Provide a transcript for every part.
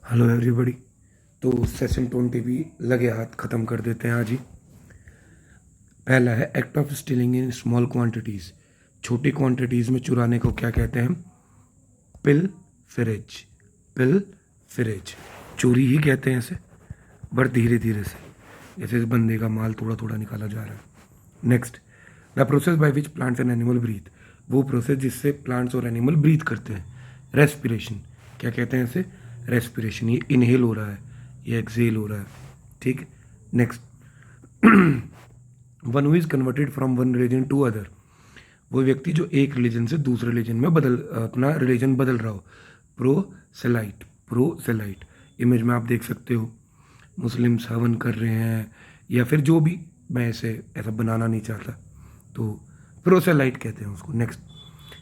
Hello everybody. तो session 20 भी लगे हाथ ख़त्म कर देते हैं आज ही। पहला है act of stealing in small quantities. छोटी क्वांटिटीज़ में चुराने को क्या कहते हैं? पिल फिरेज। पिल फिरेज चोरी ही कहते हैं इसे, बट धीरे धीरे से, जैसे इस बंदे का माल थोड़ा थोड़ा निकाला जा रहा है। Next, the process by which plants and animal breathe. वो प्रोसेस जिससे प्लांट्स और एनिमल ब्रीथ करते हैं। रेस्पिरेशन क्या कहते हैं इसे? रेस्पिरेशन। ये इनहेल हो रहा है, ये एक्सेल हो रहा है, ठीक। Next, one who is converted from one religion to other. वो व्यक्ति जो एक रिलीजन से दूसरे रिलीजन में अपना रिलीजन बदल रहा हो। प्रोसेलाइट। प्रोसेलाइट इमेज में आप देख सकते हो, मुस्लिम्स हवन कर रहे हैं या फिर जो भी, मैं इसे ऐसा बनाना नहीं चाहता, तो प्रोसेलाइट कहते हैं उसको। नेक्स्ट,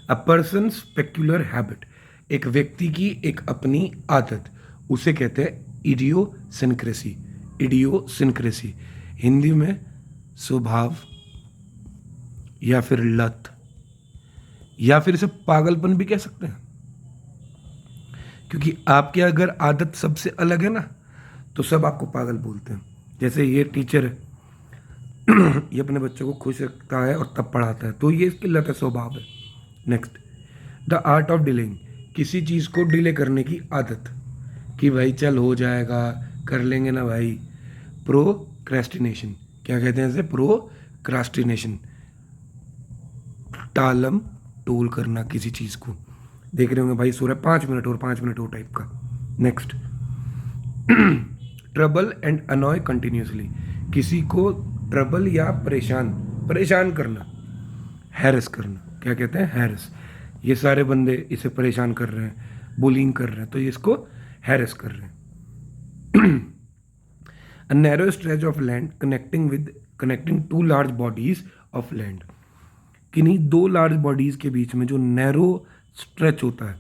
अ पर्सन्स पेक्यूलर हैबिट। एक व्यक्ति की एक अपनी आदत, उसे कहते हैं इडियोसिनक्रेसी। इडियोसिनक्रेसी हिंदी में स्वभाव या फिर लत या फिर इसे पागलपन भी कह सकते हैं, क्योंकि आपकी अगर आदत सबसे अलग है ना, तो सब आपको पागल बोलते हैं। जैसे ये टीचर है, ये अपने बच्चों को खुश रखता है और तब पढ़ाता है, तो ये इसकी लत है, स्वभाव है। Next, the art of delaying. किसी चीज़ को डिले करने की आदत, कि भाई चल हो जाएगा, कर लेंगे ना भाई। प्रोक्रेस्टिनेशन क्या कहते हैं इसे? प्रोक्रास्टिनेशन। टालम टोल करना किसी चीज़ को। देख रहे होंगे भाई, सूर्य 5 मिनट और 5 मिनट और टाइप का। Next, trouble and अनॉय continuously. किसी को ट्रबल या परेशान करना, हैरेस करना, क्या कहते हैं? हैरेस। ये सारे बंदे इसे परेशान कर रहे हैं, बुलिंग कर रहे हैं, तो ये इसको हैरेस कर रहे हैं। A narrow stretch of land connecting to large bodies of land. किन्हीं दो लार्ज बॉडीज के बीच में जो नैरो स्ट्रेच होता है,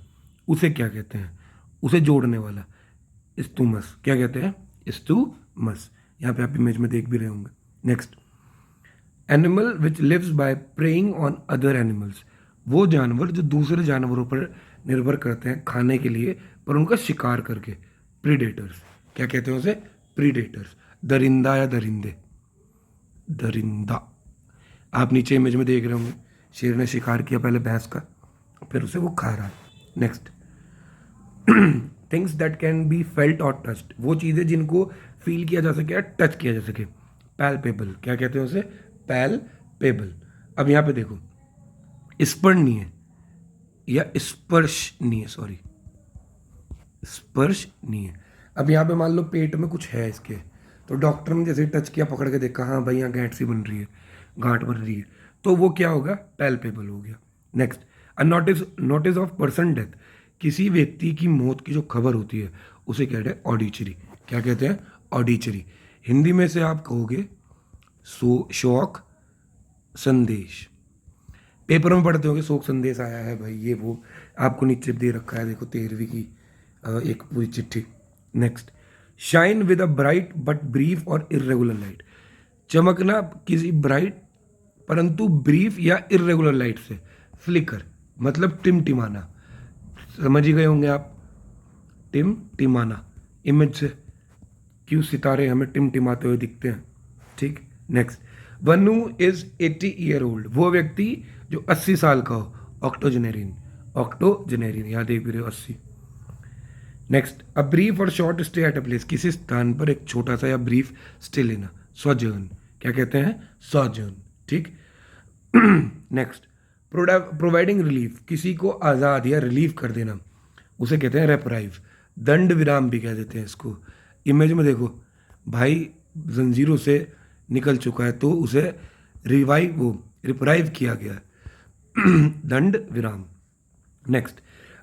उसे क्या कहते हैं? उसे जोड़ने वाला इस्तुमस। क्या कहते हैं? इस्तुमस। यहाँ पे आप इमेज में देख भी रहे होंगे। Next, animal which lives by preying on other animals. वो जानवर जो दूसरे जानवरों पर निर्भर करते हैं खाने के लिए, पर उनका शिकार करके। प्रीडेटर्स क्या कहते हैं उसे? प्रीडेटर्स। दरिंदा या दरिंदे। दरिंदा। आप नीचे इमेज में देख रहे होंगे, शेर ने शिकार किया पहले भैंस का, फिर उसे वो खा रहा है। Next, things that can be felt और टच्ड। वो चीज़ें जिनको फील किया जा सके या टच किया जा सके। पैल्पेबल क्या कहते हैं उसे? पैल्पेबल। अब यहाँ पे देखो, स्पर्शनीय या स्पर्शनीय, सॉरी, स्पर्शनीय। अब यहाँ पे मान लो पेट में कुछ है इसके, तो डॉक्टर ने जैसे टच किया, पकड़ के देखा, हाँ भाई यहाँ गांठ सी बन रही है, गांठ बन रही है, तो वो क्या होगा? पैल्पेबल हो गया। Next, a notice of person death. किसी व्यक्ति की मौत की जो खबर होती है, उसे कहते हैं ऑडिचरी। क्या कहते हैं? ऑडिचरी। हिंदी में से आप कहोगे शोक संदेश। पेपर में पढ़ते होंगे शोक संदेश आया है भाई, ये वो आपको नीचे दे रखा है, देखो 13वीं की एक पूरी चिट्ठी। Next, shine with a bright but brief और इरेगुलर लाइट। चमकना किसी ब्राइट परंतु ब्रीफ या इरेगुलर लाइट से। फ्लिकर मतलब टिमटिमाना, समझ ही गए होंगे आप, टिमटिमाना इमेज से, क्यों सितारे हमें टिमटिमाते हुए दिखते हैं, ठीक। Next, one who is 80 year old. वो व्यक्ति जो 80 साल का हो। ऑक्टोजेनेरियन। ऑक्टोजेनेरियन यहाँ देख भी रहे हो, 80। नेक्स्ट, अ ब्रीफ और short stay at a place. किसी स्थान पर एक छोटा सा या ब्रीफ स्टे लेना। सॉजर्न क्या कहते हैं? सॉजर्न, ठीक। Next, providing relief. किसी को आज़ाद या रिलीफ कर देना, उसे कहते हैं रेपराइव। दंड विराम भी कह देते हैं इसको। इमेज में देखो भाई, जंजीरों से निकल चुका है, तो उसे रिप्राइव किया गया है। दंड विराम। Next,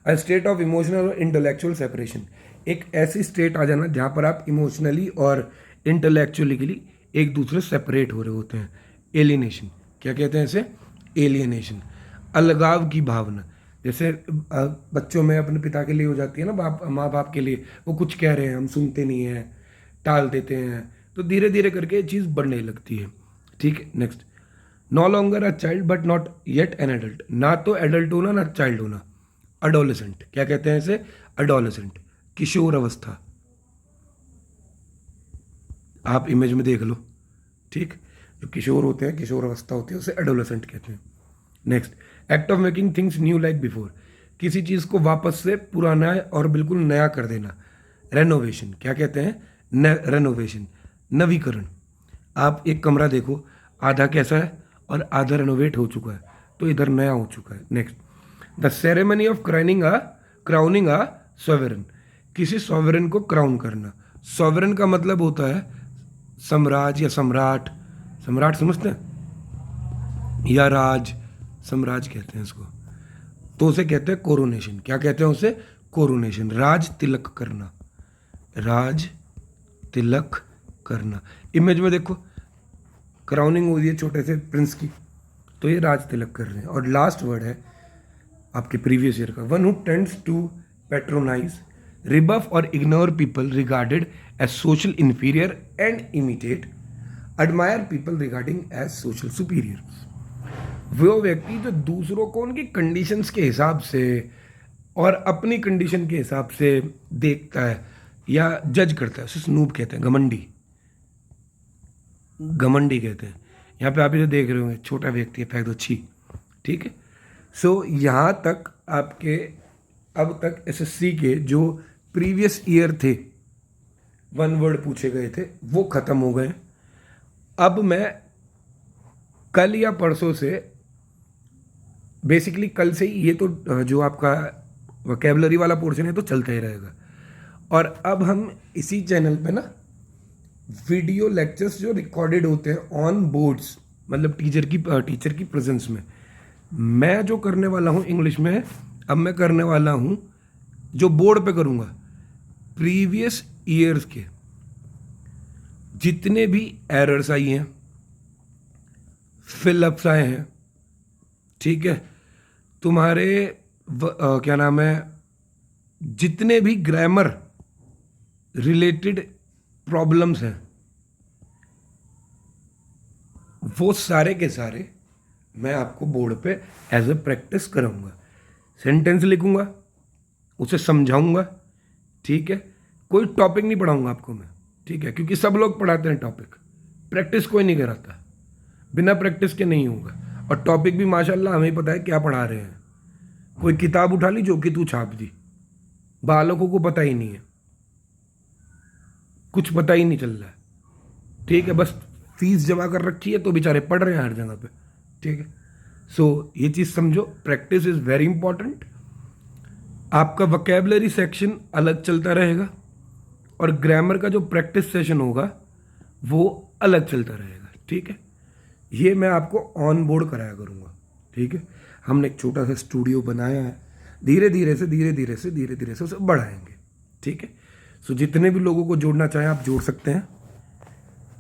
a state of emotional और इंटेलेक्चुअल सेपरेशन। एक ऐसी स्टेट आ जाना जहाँ पर आप इमोशनली और इंटेलेक्चुअली एक दूसरे सेपरेट हो रहे होते हैं। एलिनेशन क्या कहते हैं इसे? एलियनेशन। अलगाव की भावना, जैसे बच्चों में अपने पिता के लिए हो जाती है ना, माँ बाप के लिए, वो कुछ कह रहे हैं, हम सुनते नहीं हैं, टाल देते हैं, तो धीरे धीरे करके ये चीज़ बढ़ने लगती है, ठीक। Next, no longer a child but not yet an adult. ना तो एडल्ट होना ना चाइल्ड होना। अडोलेसेंट क्या कहते हैं इसे? अडोलेसेंट, किशोर अवस्था, आप इमेज में देख लो, ठीक। जो किशोर होते हैं, किशोर अवस्था होती है, उसे एडोलेसेंट कहते हैं। Next, act of making things new like before, किसी चीज़ को वापस से पुराना और बिल्कुल नया कर देना। रेनोवेशन, क्या कहते हैं? रेनोवेशन, नवीकरण। आप एक कमरा देखो, आधा कैसा है और आधा रेनोवेट हो चुका है, तो इधर नया हो चुका है। Next, the ceremony of crowning a sovereign, किसी सॉवरेन को क्राउन करना। सॉवरेन का मतलब होता है सम्राज या सम्राट, सम्राट समझते हैं, या राज, सम्राज कहते हैं इसको, तो उसे कहते हैं कोरोनेशन। क्या कहते हैं उसे? कोरोनेशन, राज तिलक करना, राज तिलक करना। इमेज में देखो, क्राउनिंग हो रही है छोटे से प्रिंस की, तो ये राज तिलक कर रहे हैं। और लास्ट वर्ड है आपके प्रीवियस ईयर का, one who tends to patronize, rebuff और ignore people regarded as social inferior and imitate, admire people regarding as social superior. वो व्यक्ति जो दूसरों को उनकी कंडीशंस के हिसाब से और अपनी कंडीशन के हिसाब से देखता है या जज करता है, उसे स्नूब कहते हैं, घमंडी, घमंडी कहते हैं। यहाँ पे आप इसे देख रहे होंगे, छोटा व्यक्ति है, फेंक दो छी, ठीक है। सो यहाँ तक आपके अब तक एसएससी के जो प्रीवियस ईयर थे, वन वर्ड पूछे गए थे, वो ख़त्म हो गए। अब मैं कल या परसों से, बेसिकली कल से ही, ये तो जो आपका वोकैबुलरी वाला पोर्शन है तो चलता ही रहेगा। और अब हम इसी चैनल पे ना वीडियो लेक्चर्स जो रिकॉर्डेड होते हैं ऑन बोर्ड्स, मतलब टीचर की प्रेजेंस में, मैं जो करने वाला हूँ इंग्लिश में, अब मैं करने वाला हूँ जो बोर्ड पे करूँगा, प्रीवियस ईयर्स के जितने भी एरर्स आई हैं, फिलअप्स आए हैं, ठीक है, तुम्हारे क्या नाम है, जितने भी ग्रामर रिलेटेड प्रॉब्लम्स हैं, वो सारे के सारे मैं आपको बोर्ड पे एज ए प्रैक्टिस कराऊंगा। सेंटेंस लिखूंगा, उसे समझाऊंगा, ठीक है। कोई टॉपिक नहीं पढ़ाऊंगा आपको मैं, ठीक है, क्योंकि सब लोग पढ़ाते हैं टॉपिक, प्रैक्टिस कोई नहीं कराता, बिना प्रैक्टिस के नहीं होगा। और टॉपिक भी माशाल्लाह हमें पता है क्या पढ़ा रहे हैं। कोई किताब उठा ली जो कि तू छाप दी, बालकों को पता ही नहीं है, कुछ पता ही नहीं चल रहा है, ठीक है, बस फीस जमा कर रखी है तो बेचारे पढ़ रहे हैं हर जगह पे, ठीक है। सो ये चीज़ समझो, प्रैक्टिस इज़ वेरी इंपॉर्टेंट। आपका वोकैबुलरी सेक्शन अलग चलता रहेगा और ग्रामर का जो प्रैक्टिस सेशन होगा वो अलग चलता रहेगा, ठीक है। ये मैं आपको ऑन बोर्ड कराया करूँगा, ठीक है। हमने एक छोटा सा स्टूडियो बनाया है, धीरे धीरे से उसे बढ़ाएंगे, ठीक है। सो जितने भी लोगों को जोड़ना चाहें आप जोड़ सकते हैं।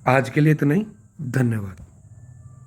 आज के लिए इतना ही, धन्यवाद।